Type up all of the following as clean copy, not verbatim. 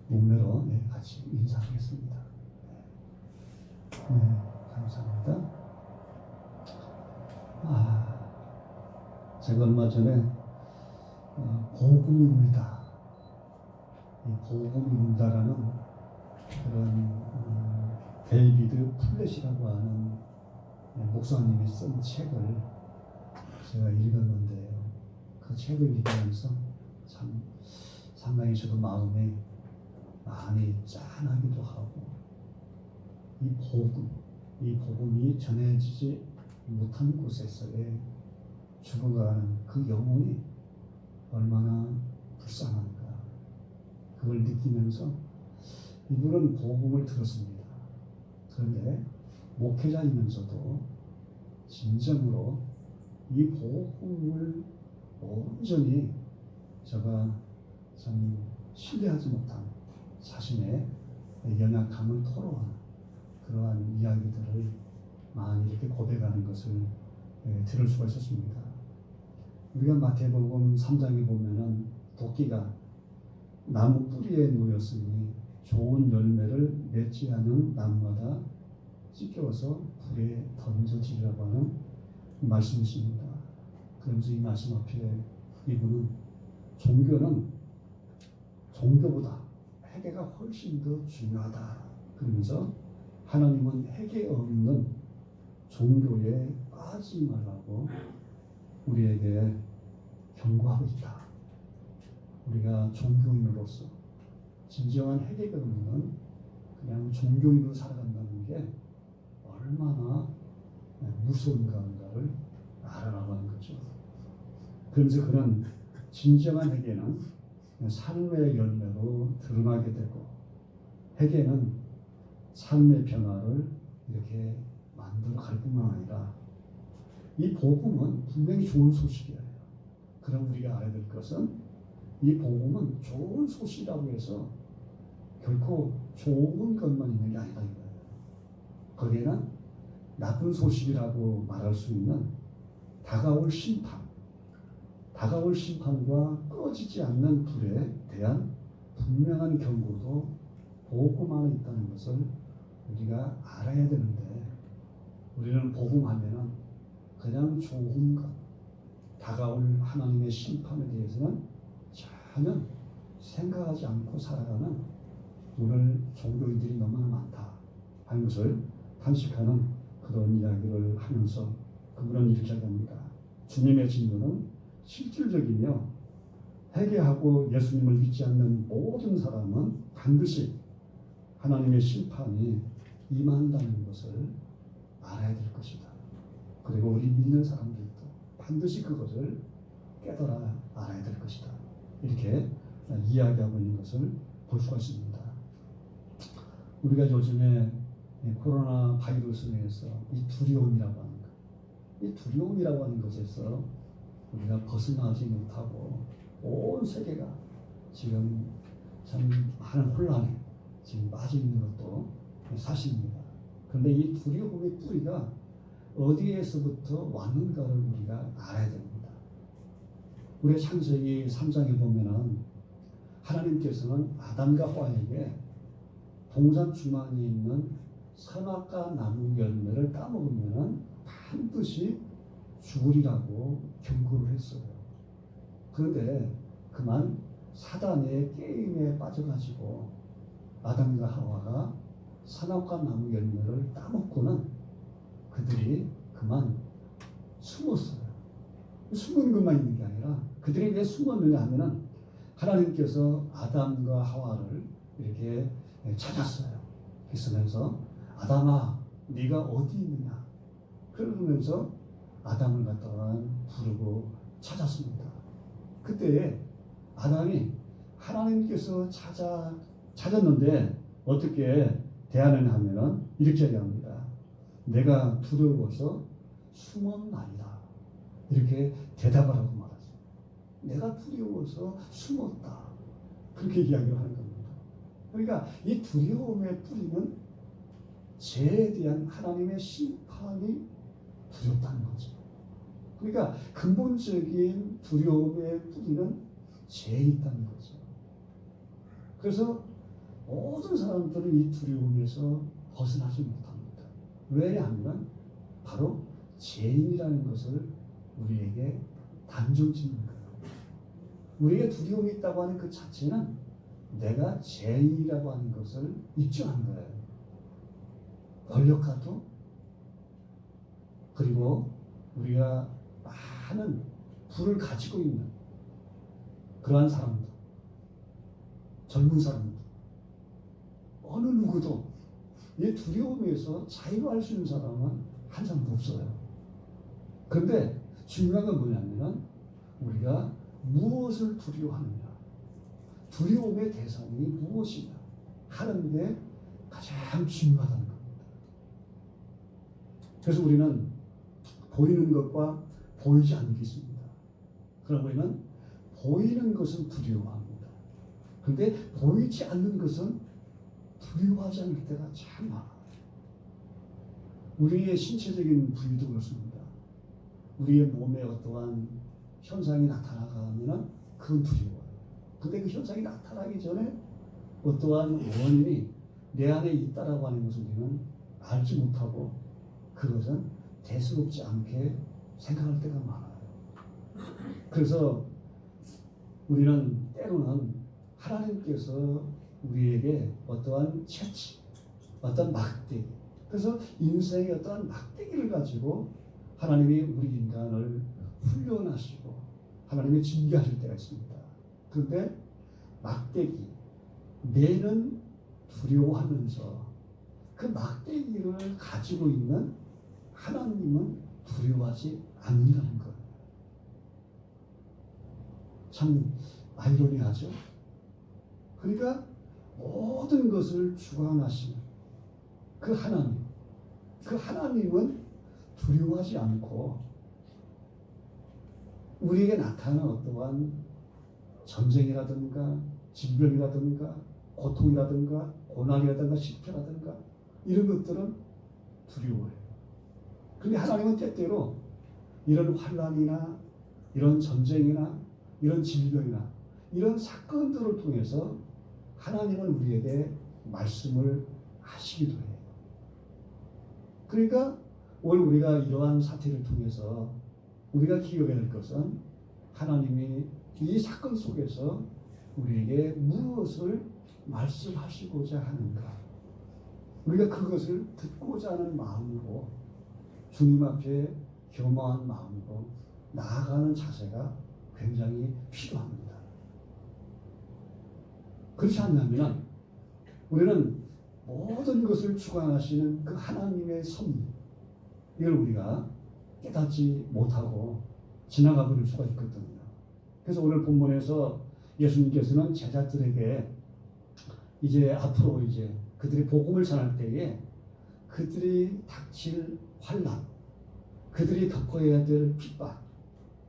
목매로 같이 인사하겠습니다. 네, 감사합니다. 제가 얼마 전에 복음이 울다, 이 복음이 울다라는 그런 데이비드 플랫이라고 하는 목사님이 쓴 책을 제가 읽었는데요. 그 책을 읽으면서 참 상당히 저도 마음에 많이 짠하기도 하고, 이 복음이 전해지지 못한 곳에서의 죽어가는 그 영혼이 얼마나 불쌍한가, 그걸 느끼면서 이분은 복음을 들었습니다. 그런데 목회자이면서도 진정으로 이 복음을 온전히 제가 참 신뢰하지 못한 자신의 연약함을 토로하는 그러한 이야기들을 많이 이렇게 고백하는 것을 들을 수가 있었습니다. 우리가 마태복음 3장에 보면은 도끼가 나무 뿌리에 놓였으니 좋은 열매를 맺지 않은 나무마다 찢겨서 불에 던져지리라고 하는 말씀이십니다. 그러면서 이 말씀 앞에 이분은 종교보다 회개가 훨씬 더 중요하다 그러면서 하나님은 회개 없는 종교에 빠지지 말라고 우리에게 경고하고 있다. 우리가 종교인으로서 진정한 회개가 없는 그냥 종교인으로 살아간다는 게 얼마나 무서운가를 알아라고 하는 거죠. 그러면서 그런 진정한 회개는 삶의 열매로 드러나게 되고, 회개는 삶의 변화를 이렇게 만들어 갈 뿐만 아니라 이 복음은 분명히 좋은 소식이에요. 그럼 우리가 알아야 될 것은 이 복음은 좋은 소식이라고 해서 결코 좋은 것만 있는 게 아니다 이거예요. 거기에는 나쁜 소식이라고 말할 수 있는 다가올 심판과 꺼지지 않는 불에 대한 분명한 경고도 복음 안에 있다는 것을 우리가 알아야 되는데, 우리는 복음하면은 그냥 좋은 것, 다가올 하나님의 심판에 대해서는 전혀 생각하지 않고 살아가는 오늘 종교인들이 너무나 많다 하는 것을 탄식하는 그런 이야기를 하면서 그분은 이렇게 합니다. 주님의 진노는 실질적이며 회개하고 예수님을 믿지 않는 모든 사람은 반드시 하나님의 심판이 임한다는 것을 알아야 될 것이다. 그리고 우리 믿는 사람들도 반드시 그것을 깨달아 알아야 될 것이다. 이렇게 이야기하고 있는 것을 볼 수가 있습니다. 우리가 요즘에 코로나 바이러스에 의해서 이 두려움이라고 하는 것에서 우리가 벗어나지 못하고 온 세계가 지금 참 많은 혼란에 지금 빠져 있는 것도 사실입니다. 그런데 이 두려움의 뿌리가 어디에서부터 왔는가를 우리가 알아야 됩니다. 우리 창세기 3장에 보면은 하나님께서는 아담과 하와에게 동산 주만에 있는 선악과 나무 열매를 따먹으면은 반드시 죽으리라고 경고를 했어요. 그런데 그만 사단의 게임에 빠져가지고 아담과 하와가 선악과 나무 열매를 따먹고는 그들이 그만 숨었어요. 숨은 것만 있는 게 아니라 그들이 왜 숨었느냐 하면은 하나님께서 아담과 하와를 이렇게 찾았어요. 있으면서 아담아 네가 어디 있느냐 그러면서 아담을 갖다가 부르고 찾았습니다. 그때 아담이 하나님께서 찾았는데 어떻게 대하느냐 하면은 이렇게 얘기합니다. 내가 두려워서 숨었나이다. 이렇게 대답을 하고 말하죠. 내가 두려워서 숨었다. 그렇게 이야기를 하는 겁니다. 그러니까 이 두려움의 뿌리는 죄에 대한 하나님의 심판이 두렵다는 거죠. 그러니까 근본적인 두려움의 뿌리는 죄에 있다는 거죠. 그래서 모든 사람들은 이 두려움에서 벗어나지 못합니다. 왜냐하면 바로 죄인이라는 것을 우리에게 단정 짓는 거예요. 우리에게 두려움이 있다고 하는 그 자체는 내가 죄인이라고 하는 것을 입증하는 거예요. 권력가도, 그리고 우리가 많은 부를 가지고 있는 그러한 사람도, 젊은 사람도, 어느 누구도 이 두려움에서 자유할 수 있는 사람은 한 사람도 없어요. 그런데 중요한 건 뭐냐면 우리가 무엇을 두려워하느냐, 두려움의 대상이 무엇이냐 하는 게 가장 중요하다는 겁니다. 그래서 우리는 보이는 것과 보이지 않는 게 있습니다. 그럼 우리는 보이는 것은 두려워합니다. 그런데 보이지 않는 것은 두려워하지 않을 때가 참 많아요. 우리의 신체적인 부위도 그렇습니다. 우리의 몸에 어떠한 현상이 나타나가면 그건 두려워요. 근데 그 현상이 나타나기 전에 어떠한 원인이 내 안에 있다라고 하는 것을 우리는 알지 못하고 그것은 대수롭지 않게 생각할 때가 많아요. 그래서 우리는 때로는 하나님께서 우리에게 어떠한 채찍, 어떤 막대기, 그래서 인생의 어떠한 막대기를 가지고 하나님이 우리 인간을 훈련하시고 하나님이 징계하실 때가 있습니다. 그런데 막대기, 뇌는 두려워하면서 그 막대기를 가지고 있는 하나님은 두려워하지 않는다는 거예요. 참 아이러니하죠. 그러니까 모든 것을 주관하시는 그 하나님, 그 하나님은 두려워하지 않고 우리에게 나타나는 어떠한 전쟁이라든가 질병이라든가 고통이라든가 고난이라든가 실패라든가 이런 것들은 두려워해요. 그런데 하나님은 때때로 이런 환난이나 이런 전쟁이나 이런 질병이나 이런 사건들을 통해서 하나님은 우리에게 말씀을 하시기도 해요. 그러니까 오늘 우리가 이러한 사태를 통해서 우리가 기억해야 될 것은 하나님이 이 사건 속에서 우리에게 무엇을 말씀하시고자 하는가, 우리가 그것을 듣고자 하는 마음으로 주님 앞에 겸허한 마음으로 나아가는 자세가 굉장히 필요합니다. 그렇지 않으면 우리는 모든 것을 주관하시는 그 하나님의 섭리, 이걸 우리가 깨닫지 못하고 지나가 버릴 수가 있거든요. 그래서 오늘 본문에서 예수님께서는 제자들에게 이제 앞으로 이제 그들이 복음을 전할 때에 그들이 닥칠 환난, 그들이 겪어야 될 핍박,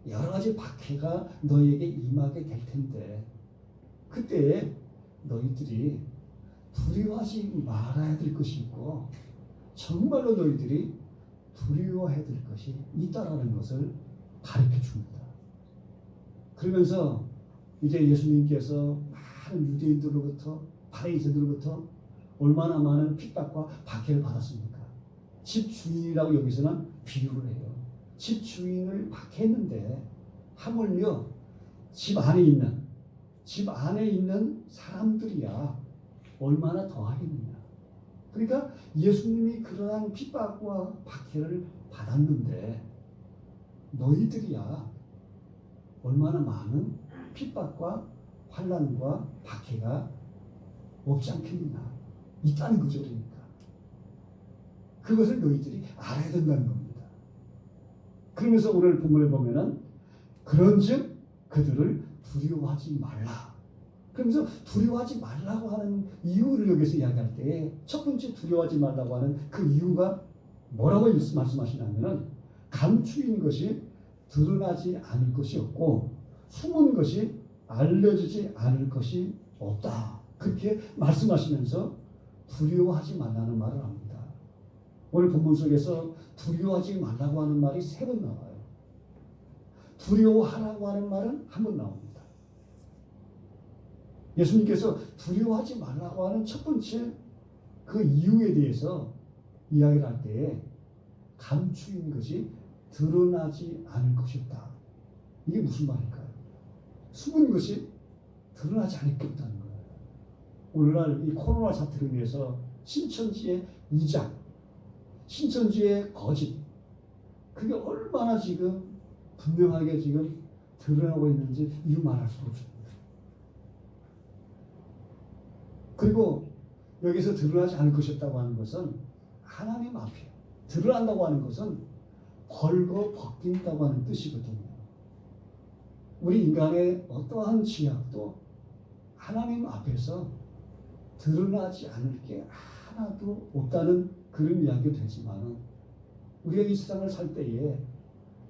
여러 가지 박해가 너희에게 임하게 될 텐데 그때에 너희들이 두려워하지 말아야 될 것이 있고 정말로 너희들이 두려워해야 될 것이 있다라는 것을 가르쳐 줍니다. 그러면서 이제 예수님께서 많은 유대인들로부터 바리새인들로부터 얼마나 많은 핍박과 박해를 받았습니까? 집 주인이라고 여기서는 비유를 해요. 집 주인을 박해했는데 하물며 집 안에 있는 사람들이야 얼마나 더 하겠느냐. 그러니까 예수님이 그러한 핍박과 박해를 받았는데 너희들이야 얼마나 많은 핍박과 환난과 박해가 없지 않겠느냐. 있다는 거죠. 그러니까 그것을 너희들이 알아야 된다는 겁니다. 그러면서 오늘 본문에 보면은 그런즉 그들을 두려워하지 말라. 그러면서 두려워하지 말라고 하는 이유를 여기서 이야기할 때 첫 번째 두려워하지 말라고 하는 그 이유가 뭐라고 말씀하시냐면은 감추인 것이 드러나지 않을 것이 없고 숨은 것이 알려지지 않을 것이 없다. 그렇게 말씀하시면서 두려워하지 말라는 말을 합니다. 오늘 본문 속에서 두려워하지 말라고 하는 말이 3번 나와요. 두려워하라고 하는 말은 한 번 나옵니다. 예수님께서 두려워하지 말라고 하는 첫 번째 그 이유에 대해서 이야기를 할 때에 감추인 것이 드러나지 않을 것이었다. 이게 무슨 말일까요? 숨은 것이 드러나지 않을 게 없다는 거예요. 오늘날 이 코로나 사태로 인해서 신천지의 위장, 신천지의 거짓, 그게 얼마나 지금 분명하게 지금 드러나고 있는지 이유 말할 수 없습니다. 그리고 여기서 드러나지 않을 것이었다고 하는 것은 하나님 앞에 드러난다고 하는 것은 벌거 벗긴다고 하는 뜻이거든요. 우리 인간의 어떠한 지약도 하나님 앞에서 드러나지 않을 게 하나도 없다는 그런 이야기가 되지만 우리가 이 세상을 살 때에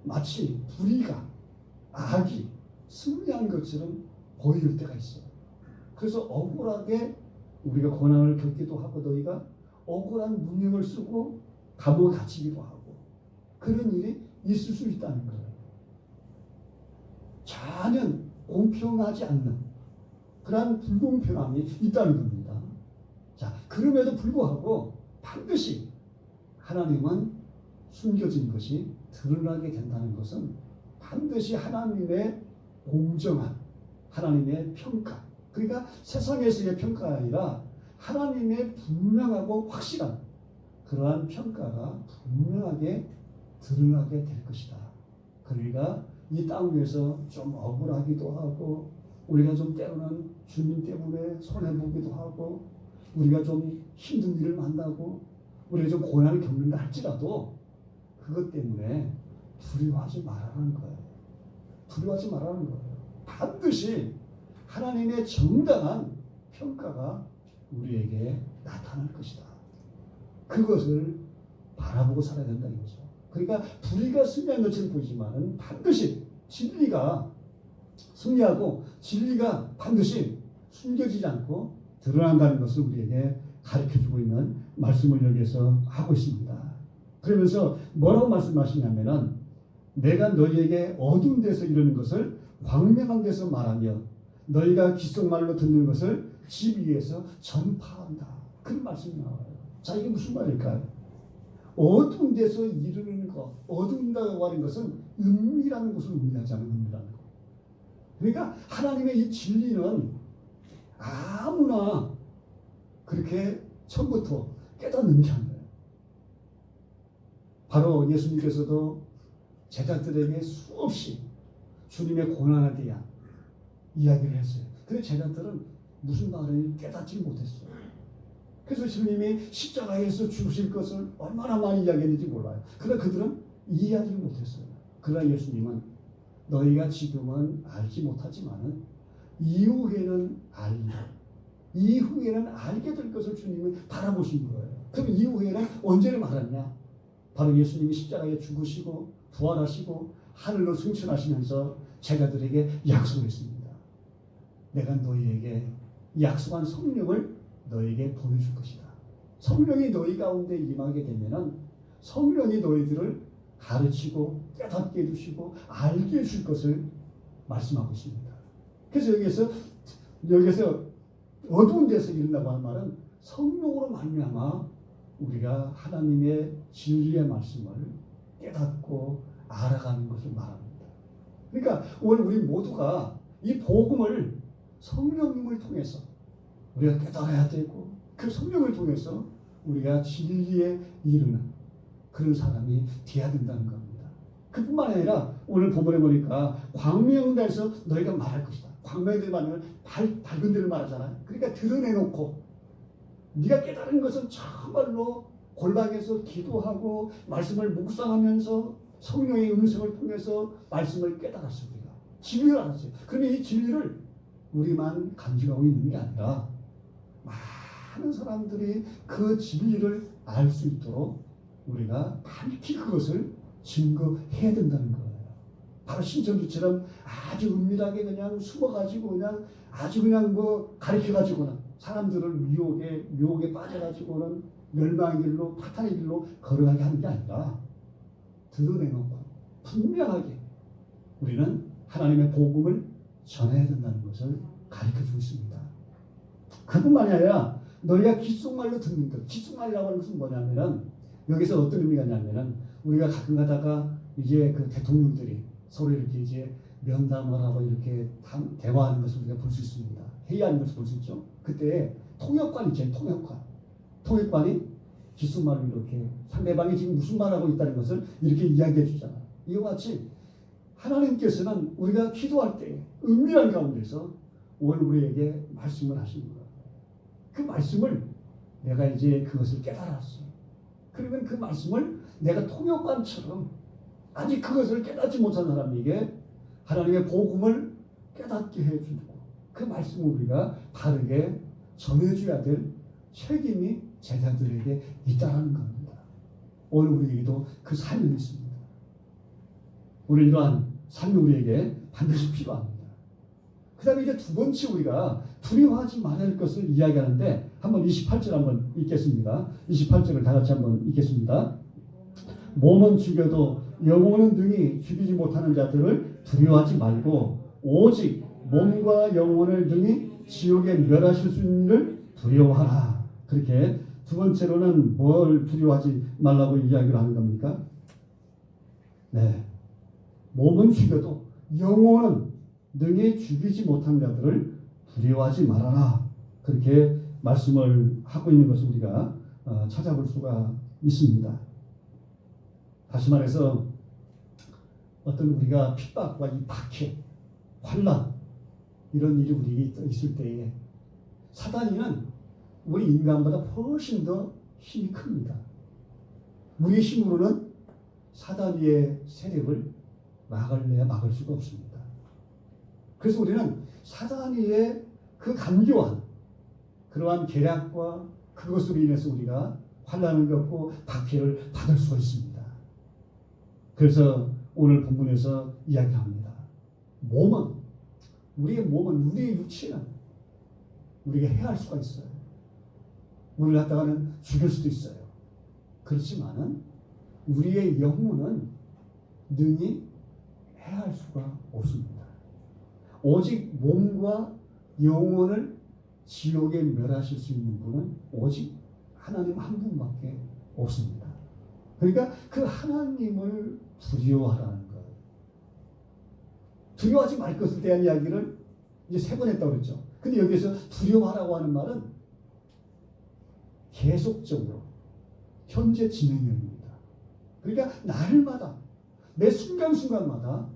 마치 불의가 악이 승리한 것처럼 보일 때가 있어요. 그래서 억울하게 우리가 고난을 겪기도 하고 너희가 억울한 문명을 쓰고 감옥에 갇히기도 하고 그런 일이 있을 수 있다는 거예요. 전혀 공평하지 않는 그러한 불공평함이 있다는 겁니다. 자, 그럼에도 불구하고 반드시 하나님은 숨겨진 것이 드러나게 된다는 것은 반드시 하나님의 공정한 하나님의 평가, 그러니까 세상에서의 평가가 아니라 하나님의 분명하고 확실한 그러한 평가가 분명하게 드러나게 될 것이다. 그러니까 이 땅 위에서 좀 억울하기도 하고 우리가 좀 때로는 주님 때문에 손해보기도 하고 우리가 좀 힘든 일을 만나고 우리가 좀 고난을 겪는다 할지라도 그것 때문에 두려워하지 말라는 거예요. 두려워하지 말라는 거예요. 반드시 하나님의 정당한 평가가 우리에게 나타날 것이다. 그것을 바라보고 살아야 된다는 거죠. 그러니까 불의가 승리한 것처럼 보이지만은 반드시 진리가 승리하고 진리가 반드시 숨겨지지 않고 드러난다는 것을 우리에게 가르쳐주고 있는 말씀을 여기서 하고 있습니다. 그러면서 뭐라고 말씀하시냐면은 내가 너희에게 어두운 데서 이르는 것을 광명한 데서 말하며 너희가 귓속말로 듣는 것을 집 위에서 전파한다. 그런 말씀이 나와요. 자, 이게 무슨 말일까요? 어두운 데서 이르는 것, 어두운다고 하는 것은 은밀한 것을 의미하지 않는 은밀한 것. 그러니까 하나님의 이 진리는 아무나 그렇게 처음부터 깨닫는 게 아니에요. 바로 예수님께서도 제자들에게 수없이 주님의 고난에 대한 이야기를 했어요. 근데 제자들은 무슨 말을 깨닫지 못했어요. 그래서 주님이 십자가에서 죽으실 것을 얼마나 많이 이야기했는지 몰라요. 그러나 그들은 이해하지 못했어요. 그러나 예수님은 너희가 지금은 알지 못하지만은 이후에는 이후에는 알게 될 것을 주님은 바라보신 거예요. 그럼 이후에는 언제를 말하냐? 바로 예수님이 십자가에 죽으시고 부활하시고 하늘로 승천하시면서 제자들에게 약속했습니다. 내가 너희에게 약속한 성령을 너희에게 보내줄 것이다. 성령이 너희 가운데 임하게 되면은 성령이 너희들을 가르치고 깨닫게 해주시고 알게 해줄 것을 말씀하고 있습니다. 그래서 여기서 어두운 데서 이른다고 하는 말은 성령으로 말미암아 우리가 하나님의 진리의 말씀을 깨닫고 알아가는 것을 말합니다. 그러니까 오늘 우리 모두가 이 복음을 성령님을 통해서 우리가 깨달아야 되고 그 성령을 통해서 우리가 진리에 이르는 그런 사람이 되어야 된다는 겁니다. 그뿐만 아니라 오늘 본문에 보니까 광명대에서 너희가 말할 것이다. 광명대 말하면 밝은 데를 말하잖아요. 그러니까 드러내놓고 네가 깨달은 것은 정말로 골방에서 기도하고 말씀을 묵상하면서 성령의 음성을 통해서 말씀을 깨달았어요. 우리가 진리를 알았어요. 그런데 이 진리를 우리만 간직하고 있는 게 아니라 많은 사람들이 그 진리를 알 수 있도록 우리가 밝히 그것을 증거해야 된다는 거예요. 바로 신천지처럼 아주 은밀하게 그냥 숨어가지고 그냥 아주 그냥 뭐 가르쳐가지고는 사람들을 유혹에 빠져가지고는 멸망의 길로 파탄의 길로 걸어가게 하는 게 아니라 드러내놓고 분명하게 우리는 하나님의 복음을 전해야 된다는 것을 가르쳐주고 있습니다. 그뿐만이 아니라 너희가 귓속말로 듣는 것. 귓속말이라고 하는 것은 뭐냐면은 여기서 어떤 의미가 있냐면은 우리가 가끔 가다가 이제 그 대통령들이 서로 이렇게 이제 면담을 하고 이렇게 대화하는 것을 우리가 볼 수 있습니다. 회의하는 것을 볼 수 있죠. 그때 통역관 있잖아요. 통역관이 귓속말로 이렇게 상대방이 지금 무슨 말하고 있다는 것을 이렇게 이야기해 주잖아요. 이와 같이 하나님께서는 우리가 기도할 때 은밀한 가운데서 오늘 우리에게 말씀을 하시는 거예요. 그 말씀을 내가 이제 그것을 깨달았어. 그러면 그 말씀을 내가 통역관처럼 아직 그것을 깨닫지 못한 사람에게 하나님의 복음을 깨닫게 해주고 그 말씀을 우리가 바르게 전해줘야 될 책임이 제자들에게 있다는 겁니다. 오늘 우리에게도 그 사명이 있습니다. 오늘 이러한 사명이 우리에게 반드시 필요합니다. 그 다음에 이제 두 번째 우리가 두려워하지 말아야 할 것을 이야기하는데 한번 28절 한번 읽겠습니다. 28절을 다 같이 한번 읽겠습니다. 몸은 죽여도 영혼은 능히 죽이지 못하는 자들을 두려워하지 말고 오직 몸과 영혼을 능히 지옥에 멸하실 수 있는 를 두려워하라. 그렇게 두 번째로는 뭘 두려워하지 말라고 이야기를 하는 겁니까? 네, 몸은 죽여도 영혼은 능히 죽이지 못한 자들을 두려워하지 말아라. 그렇게 말씀을 하고 있는 것을 우리가 찾아볼 수가 있습니다. 다시 말해서 어떤 우리가 핍박과 이 박해, 환난 이런 일이 우리에게 있을 때에 사단이는 우리 인간보다 훨씬 더 힘이 큽니다. 우리의 힘으로는 사단의 세력을 막을 수가 없습니다. 그래서 우리는 사단의 그 간교한 그러한 계략과 그것으로 인해서 우리가 환난을 겪고 박해를 받을 수가 있습니다. 그래서 오늘 본문에서 이야기합니다. 우리의 육체는 우리가 해할 수가 있어요. 우리를 갖다가는 죽일 수도 있어요. 그렇지만은 우리의 영혼은 능히 해할 수가 없습니다. 오직 몸과 영혼을 지옥에 멸하실 수 있는 분은 오직 하나님 한 분밖에 없습니다. 그러니까 그 하나님을 두려워하라는 거예요. 두려워하지 말 것에 대한 이야기를 이제 3번 했다고 그랬죠. 근데 여기에서 두려워하라고 하는 말은 계속적으로 현재 진행형입니다. 그러니까 날마다 매 순간순간마다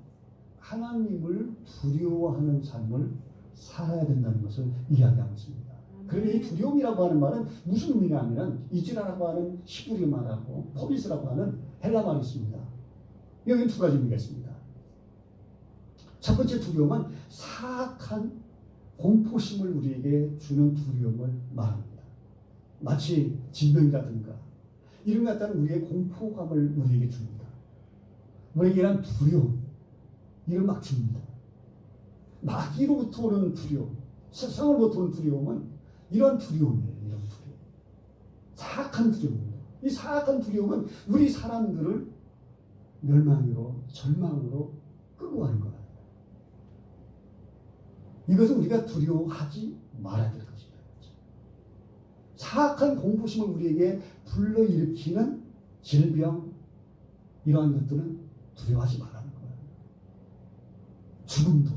하나님을 두려워하는 삶을 살아야 된다는 것을 이야기하고 있습니다. 그러면 이 두려움이라고 하는 말은 무슨 의미냐면 이지라라고 하는 히브리 말하고 포비스라고 하는 헬라 말이 있습니다. 여기는 두 가지 의미가 있습니다. 첫 번째 두려움은 사악한 공포심을 우리에게 주는 두려움을 말합니다. 마치 질병이라든가 이런 것 같다는 우리의 공포감을 우리에게 줍니다. 우리에게는 두려움 이걸 막 줍니다. 마귀로부터 오는 두려움, 세상으로부터 오는 두려움은 이런 두려움이에요. 이런 두려움. 사악한 두려움입니다. 이 사악한 두려움은 우리 사람들을 멸망으로, 절망으로 끌고 가는 거예요. 이것은 우리가 두려워하지 말아야 될 것입니다. 사악한 공포심을 우리에게 불러일으키는 질병, 이러한 것들은 두려워하지 말라는 거예요. 죽음도.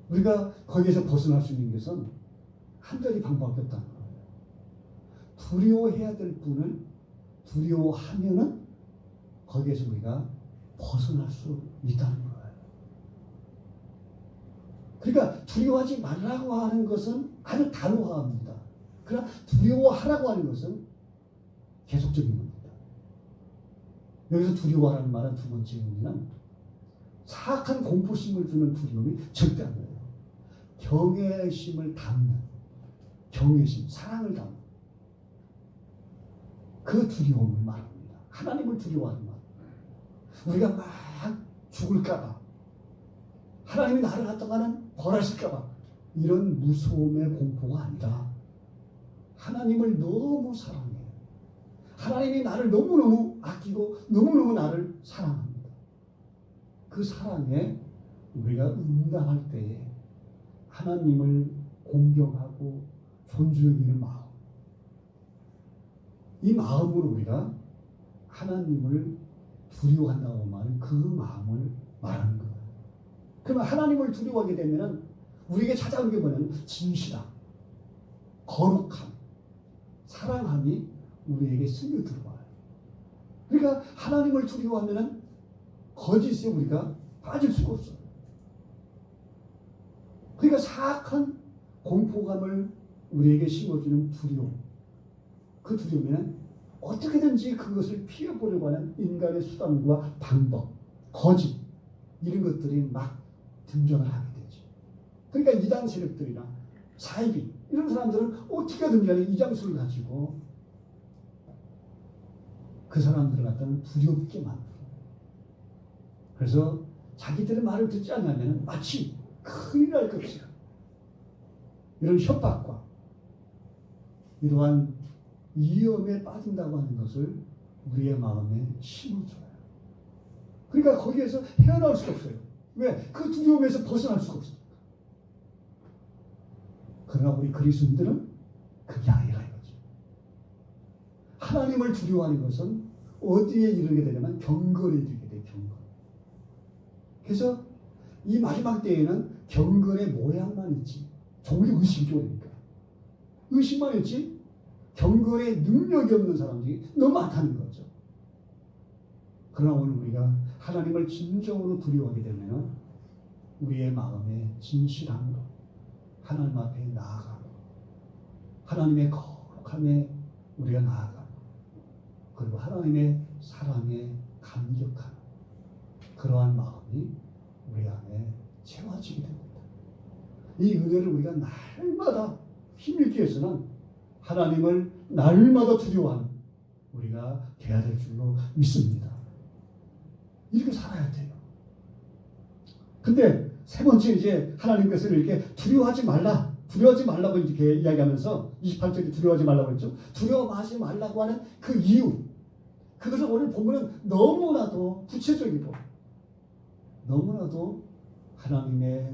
우리가 거기에서 벗어날 수 있는 것은 한 가지 방법밖에 없다는 거예요. 두려워해야 될 분을 두려워하면은 거기에서 우리가 벗어날 수 있다는 거예요. 그러니까 두려워하지 말라고 하는 것은 아주 단호합니다. 그러나 두려워하라고 하는 것은 계속적인 겁니다. 여기서 두려워하라는 말은 두 번째 의미는 사악한 공포심을 주는 두려움이 절대 아니에요. 경외심을 담는, 경외심, 사랑을 담는 그 두려움을 말합니다. 하나님을 두려워하는 말. 우리가 막 죽을까봐, 하나님이 나를 갖다가는 벌하실까봐 이런 무서움의 공포가 아니라 하나님을 너무 사랑해. 하나님이 나를 너무너무 아끼고 너무너무 나를 사랑합니다. 그 사랑에 우리가 응답할 때에 하나님을 공경하고 존중 여기는 마음. 이 마음으로 우리가 하나님을 두려워한다고 말하는 그 마음을 말하는 거예요. 그러면 하나님을 두려워하게 되면 우리에게 찾아오는 게 뭐냐면 진실함, 거룩함, 사랑함이 우리에게 스며 들어와요. 그러니까 하나님을 두려워하면 거짓에 우리가 빠질 수가 없어요. 그러니까 사악한 공포감을 우리에게 심어주는 두려움. 그 두려움에는 어떻게든지 그것을 피해보려고 하는 인간의 수단과 방법, 거짓 이런 것들이 막 등장을 하게 되죠. 그러니까 이단 세력들이나 사이비 이런 사람들은 어떻게든지 하는 이 장소를 가지고 그 사람들을 갖다는 두렵게 만들어요. 그래서 자기들의 말을 듣지 않으면 마치 큰일 날 것이라 이런 협박과 이러한 위험에 빠진다고 하는 것을 우리의 마음에 심어줘요. 그러니까 거기에서 헤어나올 수가 없어요. 왜? 그 두려움에서 벗어날 수가 없어요. 그러나 우리 그리스도인들은 그게 아니라 이거죠. 하나님을 두려워하는 것은 어디에 이르게 되냐면 경건에 이르게 돼요. 경건. 그래서 이 마지막 때에는 경건의 모양만 있지 종교 의식 쪽이니까 의식만 있지 경건의 능력이 없는 사람들이 너무 많다는 거죠. 그러나 오늘 우리가 하나님을 진정으로 두려워하게 되면 우리의 마음에 진실함으로 하나님 앞에 나아가고 하나님의 거룩함에 우리가 나아가고 그리고 하나님의 사랑에 감격하는 그러한 마음이 우리 안에 채워지게 됩니다. 이 은혜를 우리가 날마다 힘있기 위해서는 하나님을 날마다 두려워하는 우리가 되어야 될 줄로 믿습니다. 이렇게 살아야 돼요. 근데 세 번째 이제 하나님께서 이렇게 두려워하지 말라고 이렇게 이야기하면서 28절에 두려워하지 말라고 했죠. 두려워하지 말라고 하는 그 이유, 그것을 오늘 보면 너무나도 구체적이고 너무나도 하나님의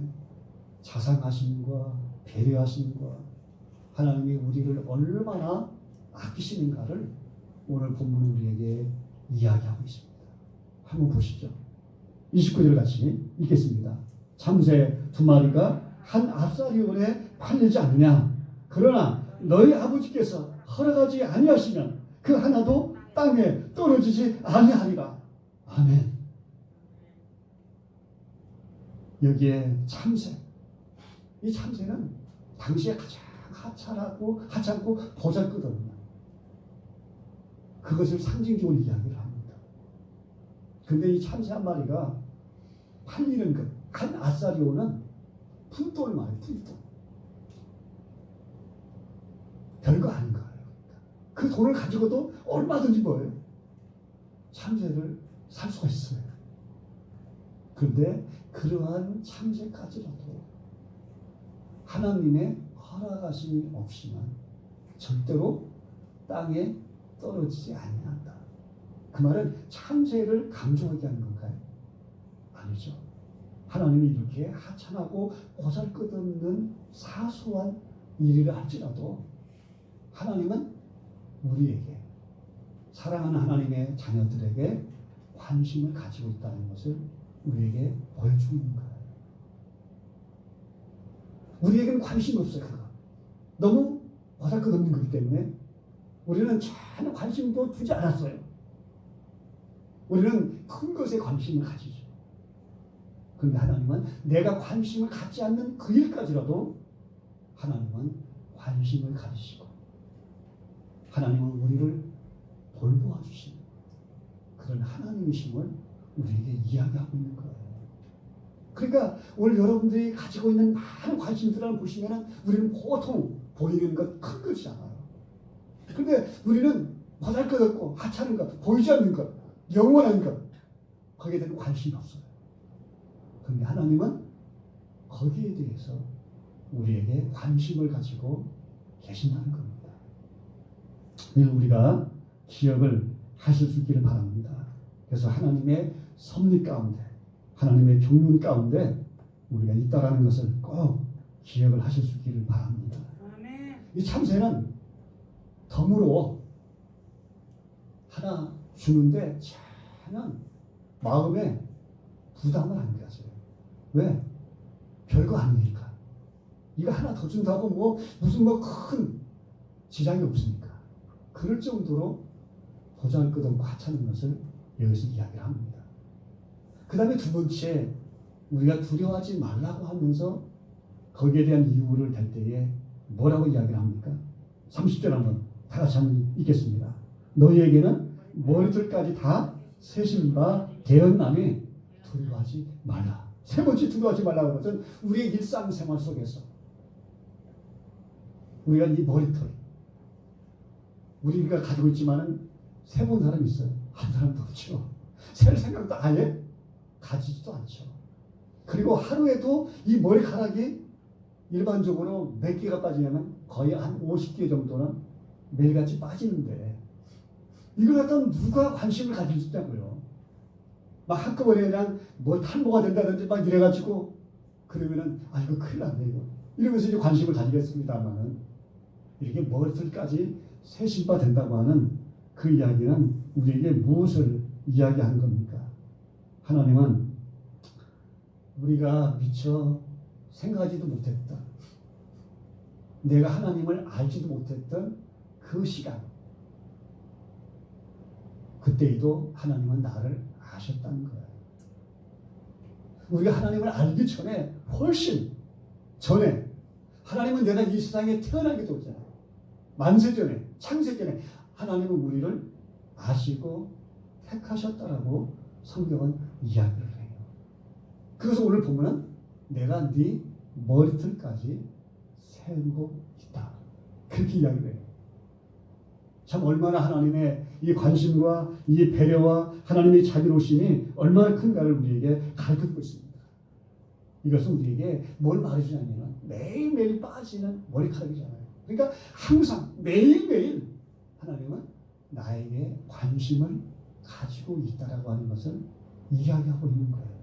자상하심과 배려하심과 하나님이 우리를 얼마나 아끼시는가를 오늘 본문은 우리에게 이야기하고 있습니다. 한번 보시죠. 29절 같이 읽겠습니다. 참새 두 마리가 한 압살이온에 팔리지 않느냐. 그러나 너희 아버지께서 허락하지 아니하시면 그 하나도 땅에 떨어지지 아니하리라. 아멘. 여기에 참새. 이 참새는 당시에 가장 하찮고 보잘것없는 그것을 상징적으로 이야기를 합니다. 근데 이 참새 한 마리가 팔리는 것, 한 아사리오는 푼돌 말이에요. 푼돌. 별거 아닌 거예요. 그 돈을 가지고도 얼마든지 뭐예요? 참새를 살 수가 있어요. 그런데 그러한 참새까지라도 하나님의 허락하심이 없이는 절대로 땅에 떨어지지 아니한다. 그 말은 참새를 감정하게 하는 건가요? 아니죠. 하나님이 이렇게 하찮하고 보잘것없는 사소한 일을 할지라도 하나님은 우리에게 사랑하는 하나님의 자녀들에게 관심을 가지고 있다는 것을 우리에게 보여주는 거예요. 우리에게는 관심이 없어요. 그거. 너무 보잘것없는 거기 때문에 우리는 전혀 관심도 두지 않았어요. 우리는 큰 것에 관심을 가지죠. 그런데 하나님은 내가 관심을 갖지 않는 그 일까지라도 하나님은 관심을 가지시고 하나님은 우리를 돌보아 주시는 그런 하나님이심을 우리에게 이야기하고 있는 거예요. 그러니까 오늘 여러분들이 가지고 있는 많은 관심들을 보시면 우리는 보통 보이는 것 큰 것이 않아요. 그런데 우리는 보잘것없고 하찮은 것, 보이지 않는 것, 영원한 것 거기에 대한 관심이 없어요. 그런데 하나님은 거기에 대해서 우리에게 관심을 가지고 계신다는 겁니다. 우리가 기억을 하실 수 있기를 바랍니다. 그래서 하나님의 섭리 가운데 하나님의 경륜 가운데 우리가 있다라는 것을 꼭 기억을 하실 수 있기를 바랍니다. 이 참새는 덤으로 하나 주는데 전혀 마음에 부담을 안 가져요. 왜? 별거 아니니까. 이거 하나 더 준다고 무슨 큰 지장이 없으니까. 그럴 정도로 보잘것없고 하찮은 것을 여기서 이야기를 합니다. 그 다음에 두 번째, 우리가 두려워하지 말라고 하면서 거기에 대한 이유를 댈 때에 뭐라고 이야기를 합니까? 30절 한번 다 같이 한번 읽겠습니다. 너희에게는 머리털까지 다 세신 바 되었나니 두려워하지 말라. 세 번째 두려워하지 말라고 하는 것은 우리의 일상생활 속에서 우리가 이 머리털 우리가 가지고 있지만은 세본 사람이 있어요. 한 사람도 없죠. 셀 생각도 아예 가지지도 않죠. 그리고 하루에도 이 머리카락이 일반적으로 몇 개가 빠지냐면 거의 한 50개 정도는 매일같이 빠지는데 이걸 갖다 누가 관심을 가질 수 있냐고요. 막 한꺼번에 그냥 탈모가 된다든지 막 이래가지고 그러면은 이거 큰일 났네 이거 이러면서 이제 관심을 가지겠습니다만은 이렇게 머리털까지 세신바 된다고 하는 그 이야기는 우리에게 무엇을 이야기하는 겁니까? 하나님은 우리가 미처 생각하지도 못했던 내가 하나님을 알지도 못했던 그 시간 그때에도 하나님은 나를 아셨다는 거예요. 우리가 하나님을 알기 전에 훨씬 전에 하나님은 내가 이 세상에 태어나기도 전에 만세 전에 창세 전에 하나님은 우리를 아시고 택하셨다라고 성경은 이야기를 해요. 그래서 오늘 보면은 내가 네 머리털까지 세우고 있다. 그렇게 이야기를 해요. 참 얼마나 하나님의 이 관심과 이 배려와 하나님의 자비로우심이 얼마나 큰가를 우리에게 가르치고 있습니다. 이것은 우리에게 뭘 말해주냐면 매일매일 빠지는 머리카락이잖아요. 그러니까 항상 매일매일 하나님은 나에게 관심을 가지고 있다라고 하는 것을 이야기하고 있는 거예요.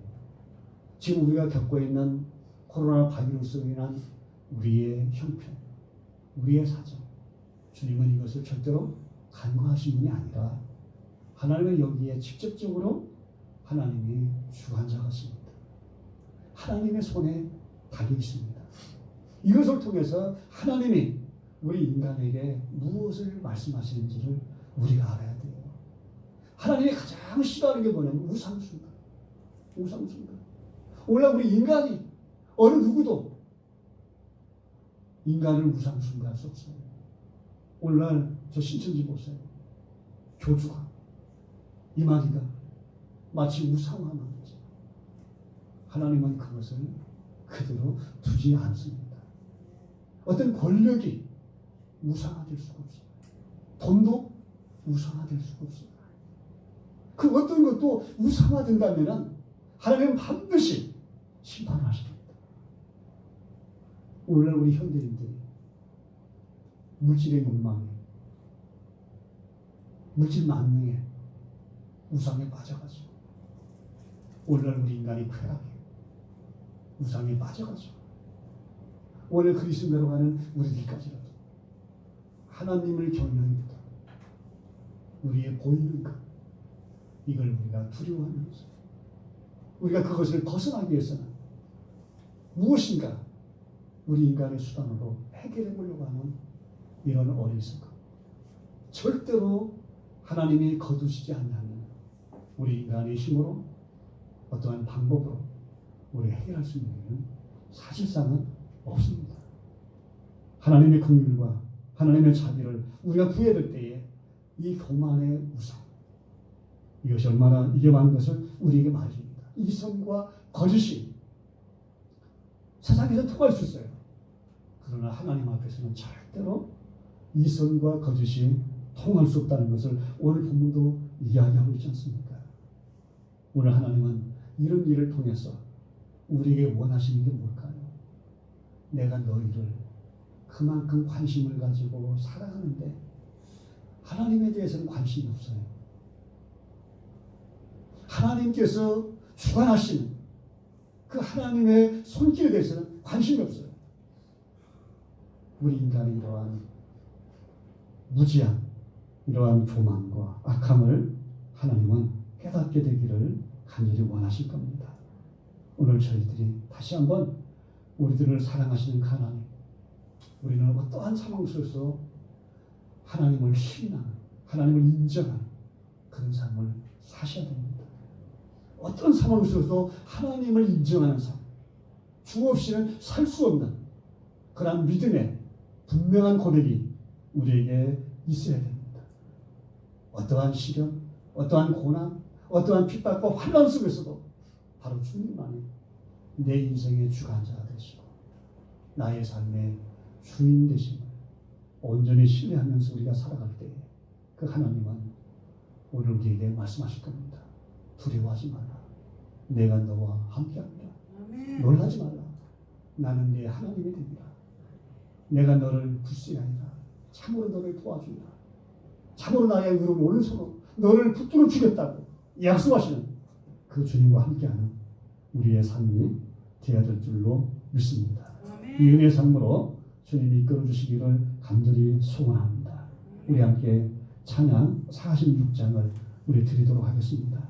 지금 우리가 겪고 있는 코로나 바이러스로 인한 우리의 형편, 우리의 사정, 주님은 이것을 절대로 간과하신 분이 아니라 하나님은 여기에 직접적으로 하나님이 주관자가십니다. 하나님의 손에 달려 있습니다. 이것을 통해서 하나님이 우리 인간에게 무엇을 말씀하시는지를 우리가 알아야 돼요. 하나님이 가장 싫어하는 게 뭐냐면 우상숭배. 우상숭배. 오늘 우리 인간이 어느 누구도 인간을 우상숭배할 수 없어요. 오늘날 저 신천지 보세요. 교주가 이만희가 마치 우상화하는 거죠. 하나님은 그것을 그대로 두지 않습니다. 어떤 권력이 우상화될 수가 없어요. 돈도 우상화될 수가 없어요. 그 어떤 것도 우상화된다면 하나님은 반드시 심판하십니다. 오늘날 우리 현대인들이 물질의 욕망에 물질 만능에 우상에 빠져가지고 오늘날 우리 인간이 쾌락해 우상에 빠져가지고 오늘 그리스도로 가는 우리들까지라도 하나님을 경외합니다. 우리의 보이는 것 이걸 우리가 두려워하면서 우리가 그것을 벗어나기 위해서는 무엇인가 우리 인간의 수단으로 해결해 보려고 하는 이런 어리석음 절대로 하나님이 거두시지 않냐면 우리 인간의 힘으로 어떠한 방법으로 우리 해결할 수 있는 일은 사실상은 없습니다. 하나님의 긍휼과 하나님의 자비를 우리가 구해야 될 때에 이 교만의 우상 이것이 얼마나 위험한 것을 우리에게 말해줍니다. 이성과 거짓이 세상에서 통할 수 있어요. 그러나 하나님 앞에서는 절대로 이성과 거짓이 통할 수 없다는 것을 오늘 본문도 이야기하고 있지 않습니까? 오늘 하나님은 이런 일을 통해서 우리에게 원하시는 게 뭘까요? 내가 너희를 그만큼 관심을 가지고 사랑하는데 하나님에 대해서는 관심이 없어요. 하나님께서 주관하시는 그 하나님의 손길에 대해서는 관심이 없어요. 우리 인간의 이러한 무지한 이러한 교만과 악함을 하나님은 깨닫게 되기를 간절히 원하실 겁니다. 오늘 저희들이 다시 한번 우리들을 사랑하시는 그 하나님, 우리는 어떠한 상황 속에서 하나님을 신뢰하는, 하나님을 인정하는 그런 삶을 사셔야 됩니다. 어떤 상황 속에서 하나님을 인정하는 삶, 주 없이는 살 수 없는 그런 믿음의 분명한 고백이 우리에게 있어야 됩니다. 어떠한 시련, 어떠한 고난, 어떠한 핍박과 환난 속에서도 바로 주님만이 내 인생의 주관자가 되시고 나의 삶의 주인 되심을 온전히 신뢰하면서 우리가 살아갈 때 그 하나님은 오늘 우리에게 말씀하실 겁니다. 두려워하지 말라. 내가 너와 함께합니다. 놀라지 말라. 나는 네 하나님이 됩니다. 내가 너를 불쌍하니라. 참으로 너를 도와주리라. 참으로 나의 의로운 오른손으로 너를 붙들어 주겠다고 약속하시는 그 주님과 함께하는 우리의 삶이 되어야 될 줄로 믿습니다. 이 은혜의 삶으로 주님이 이끌어 주시기를 간절히 소원합니다. 우리 함께 찬양 46장을 우리 드리도록 하겠습니다.